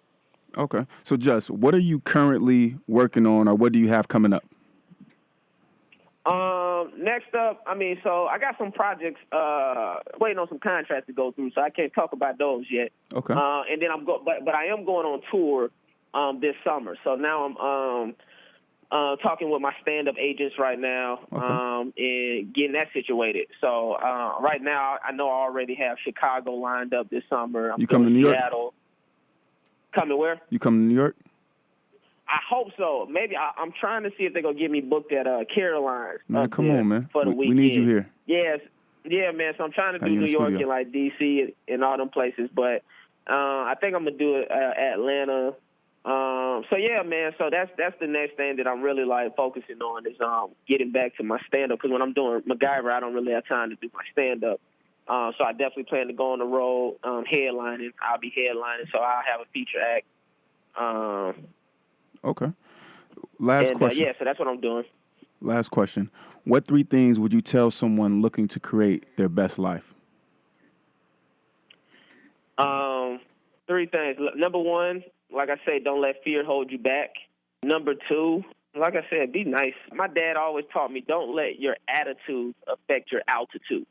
Okay. So, Just, what are you currently working on, or what do you have coming up? Next up, so I got some projects waiting on some contracts to go through, so I can't talk about those yet. Okay. And then but I am going on tour this summer. So now I'm talking with my stand-up agents right now, and getting that situated. So right now, I know I already have Chicago lined up this summer. You coming to New York? Seattle. Coming where? You coming to New York? I hope so. Maybe I'm trying to see if they're going to get me booked at Caroline's. Man, come on, man. For the we weekend. need you here. Yes. Yeah, man. So I'm trying to do in the New York studio? and like D.C. and all them places. But I think I'm going to do it Atlanta. So, yeah, man. So that's the next thing that I'm really, focusing on is getting back to my stand-up. Because when I'm doing MacGyver, I don't really have time to do my stand-up. So I definitely plan to go on the road headlining. I'll be headlining, so I'll have a feature act. Okay. Last question. Yeah, so that's what I'm doing. Last question. What 3 things would you tell someone looking to create their best life? 3 things. Number 1, like I said, don't let fear hold you back. Number 2, like I said, be nice. My dad always taught me, don't let your attitude affect your altitude.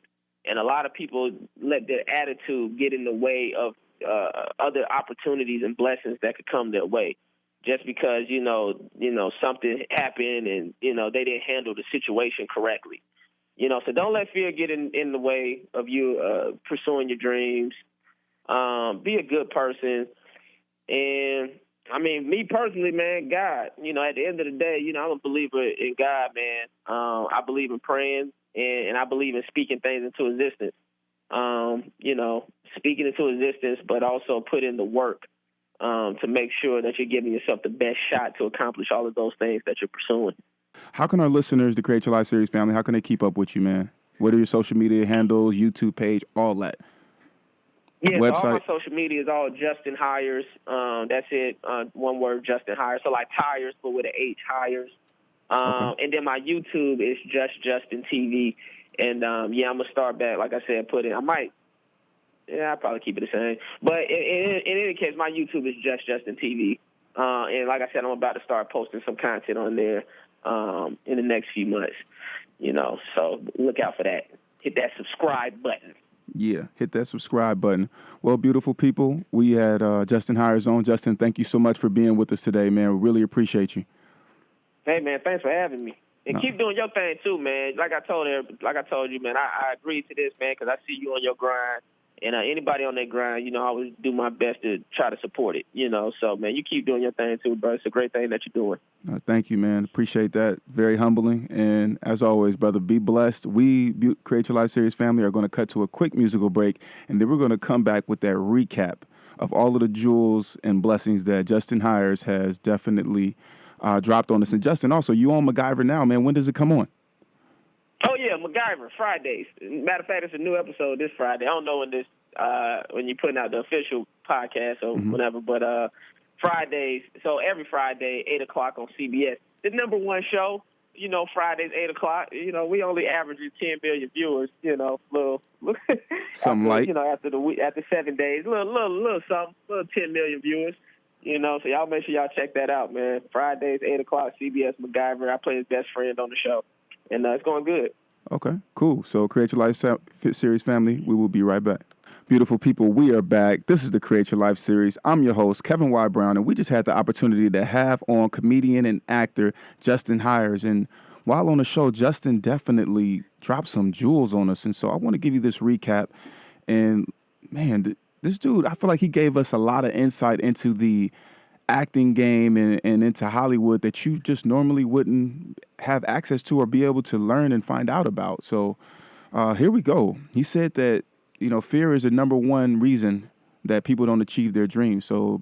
And a lot of people let their attitude get in the way of other opportunities and blessings that could come their way. Just because, something happened and, they didn't handle the situation correctly. So don't let fear get in the way of you pursuing your dreams. Be a good person. And, me personally, man, God, at the end of the day, I'm a believer in God, man. I believe in praying, and I believe in speaking things into existence. Speaking into existence, but also put in the work. To make sure that you're giving yourself the best shot to accomplish all of those things that you're pursuing. How can our listeners, the Create Your Life series family, how can they keep up with you, man? What are your social media handles, YouTube page, all that? Yeah, website? So all my social media is all Justin Hires. That's it. One word, Justin Hires. So like tires, but with an H, Hires. Okay. And then my YouTube is Just Justin TV. And I'm gonna start back. Like I said, I'll probably keep it the same. But in any case, my YouTube is Just Justin TV. And like I said, I'm about to start posting some content on there in the next few months. So look out for that. hit that subscribe button. Yeah, hit that subscribe button. Well, beautiful people, we had Justin Hires on. Justin, thank you so much for being with us today, man. We really appreciate you. Hey, man, thanks for having me. And keep doing your thing, too, man. Like I told you, man, I agreed to this, man, because I see you on your grind. And anybody on that grind, I always do my best to try to support it, So, man, you keep doing your thing, too, bro. It's a great thing that you're doing. Thank you, man. Appreciate that. Very humbling. And as always, brother, be blessed. We, Create Your Life Series family, are going to cut to a quick musical break, and then we're going to come back with that recap of all of the jewels and blessings that Justin Hires has definitely dropped on us. And Justin, also, you on MacGyver now, man. When does it come on? Oh, yeah, MacGyver, Fridays. Matter of fact, it's a new episode this Friday. I don't know when you're putting out the official podcast or whatever, but Fridays, so every Friday, 8 o'clock on CBS. The number one show, Fridays, 8 o'clock. We only average 10 million viewers, little Something like. After 7 days, little something, little 10 million viewers. So y'all make sure y'all check that out, man. Fridays, 8 o'clock, CBS, MacGyver. I play his best friend on the show. And it's going good. Okay, cool. So Create Your Life Series family, we will be right back. Beautiful people, we are back. This is the Create Your Life Series. I'm your host, Kevin Y. Brown, and we just had the opportunity to have on comedian and actor Justin Hires. And while on the show, Justin definitely dropped some jewels on us. And so I want to give you this recap. And, man, this dude, I feel like he gave us a lot of insight into the acting game and into Hollywood that you just normally wouldn't have access to or be able to learn and find out about. So here we go. He said that, fear is the number one reason that people don't achieve their dreams. So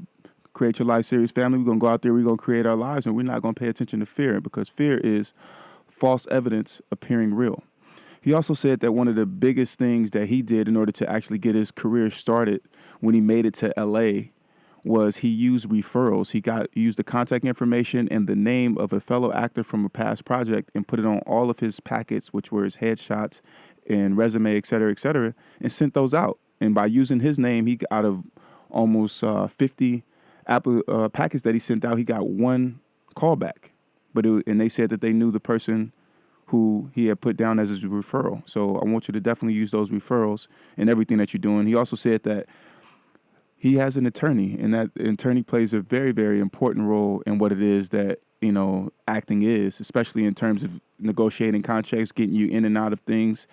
Create Your Life Series family, we're going to go out there, we're going to create our lives, and we're not going to pay attention to fear because fear is false evidence appearing real. He also said that one of the biggest things that he did in order to actually get his career started when he made it to L.A. was he used referrals. He used the contact information and the name of a fellow actor from a past project and put it on all of his packets, which were his headshots and resume, et cetera, and sent those out. And by using his name, he out of almost 50 packets that he sent out, he got one callback. And they said that they knew the person who he had put down as his referral. So I want you to definitely use those referrals in everything that you're doing. He also said that he has an attorney, and that attorney plays a very, very important role in what it is that, acting is, especially in terms of negotiating contracts, getting you in and out of things,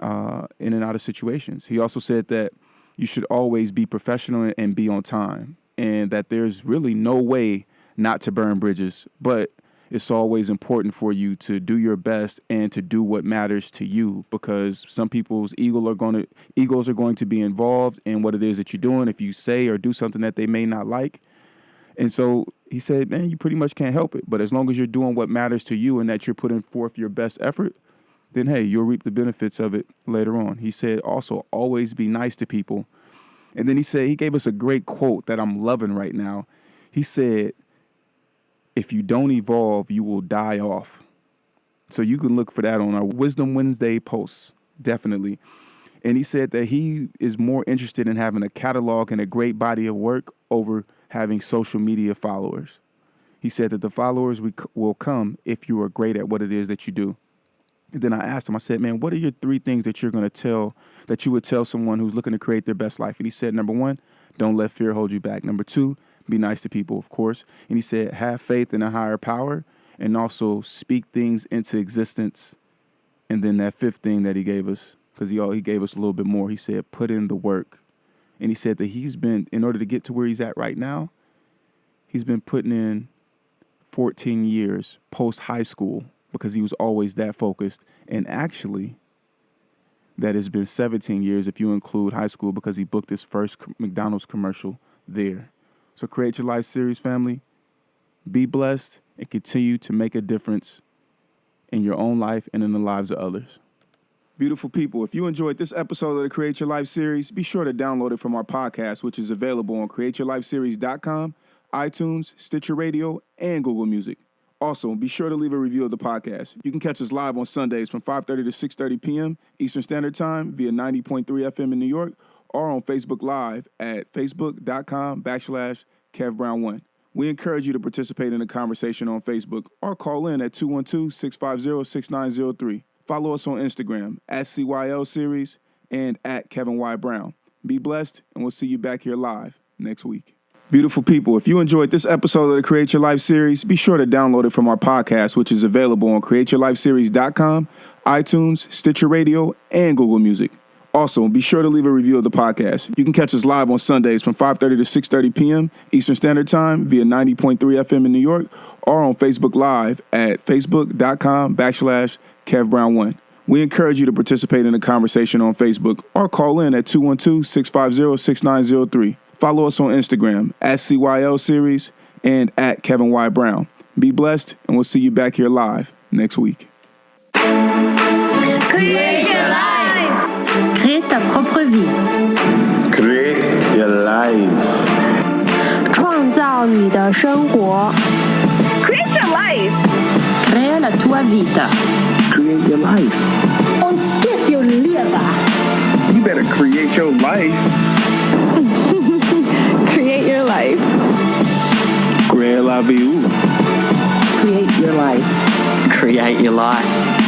in and out of situations. He also said that you should always be professional and be on time, and that there's really no way not to burn bridges, but it's always important for you to do your best and to do what matters to you, because some people's egos are going to be involved in what it is that you're doing if you say or do something that they may not like. And so he said, man, you pretty much can't help it. But as long as you're doing what matters to you and that you're putting forth your best effort, then, hey, you'll reap the benefits of it later on. He said also, always be nice to people. And then he gave us a great quote that I'm loving right now. He said, if you don't evolve, you will die off. So you can look for that on our Wisdom Wednesday posts, definitely. And he said that he is more interested in having a catalog and a great body of work over having social media followers. He said that the followers will come if you are great at what it is that you do. And then I asked him, I said, man, what are your 3 things that you're going to that you would tell someone who's looking to create their best life? And he said, number 1, don't let fear hold you back. Number 2, be nice to people, of course. And he said, have faith in a higher power and also speak things into existence. And then that 5th thing that he gave us, because he gave us a little bit more, he said, put in the work. And he said that in order to get to where he's at right now, he's been putting in 14 years post high school because he was always that focused. And actually, that has been 17 years if you include high school because he booked his first McDonald's commercial there. So Create Your Life Series family, be blessed and continue to make a difference in your own life and in the lives of others. Beautiful people, if you enjoyed this episode of the Create Your Life series, be sure to download it from our podcast, which is available on createyourlifeseries.com, iTunes, Stitcher Radio, and Google Music. Also, be sure to leave a review of the podcast. You can catch us live on Sundays from 5:30 to 6:30 p.m. Eastern Standard Time via 90.3 FM in New York or on Facebook Live at facebook.com/KevBrown1. We encourage you to participate in the conversation on Facebook or call in at 212-650-6903. Follow us on Instagram at CYLS Series and at Kevin Y. Brown. Be blessed, and we'll see you back here live next week. Beautiful people, if you enjoyed this episode of the Create Your Life series, be sure to download it from our podcast, which is available on createyourlifeseries.com, iTunes, Stitcher Radio, and Google Music. Also, be sure to leave a review of the podcast. You can catch us live on Sundays from 5:30 to 6:30 p.m. Eastern Standard Time via 90.3 FM in New York or on Facebook Live at facebook.com/KevBrown1. We encourage you to participate in the conversation on Facebook or call in at 212-650-6903. Follow us on Instagram at CYL Series and at Kevin Y. Brown. Be blessed, and we'll see you back here live next week. Create your life. Crée ta propre vie， Create your life. 创造你的生活。 Create your life. Crea la tua vita. Create your life. Ontsteek jou lewe. You better create your life. Create your life. Create la vie. Create your life. Create your life.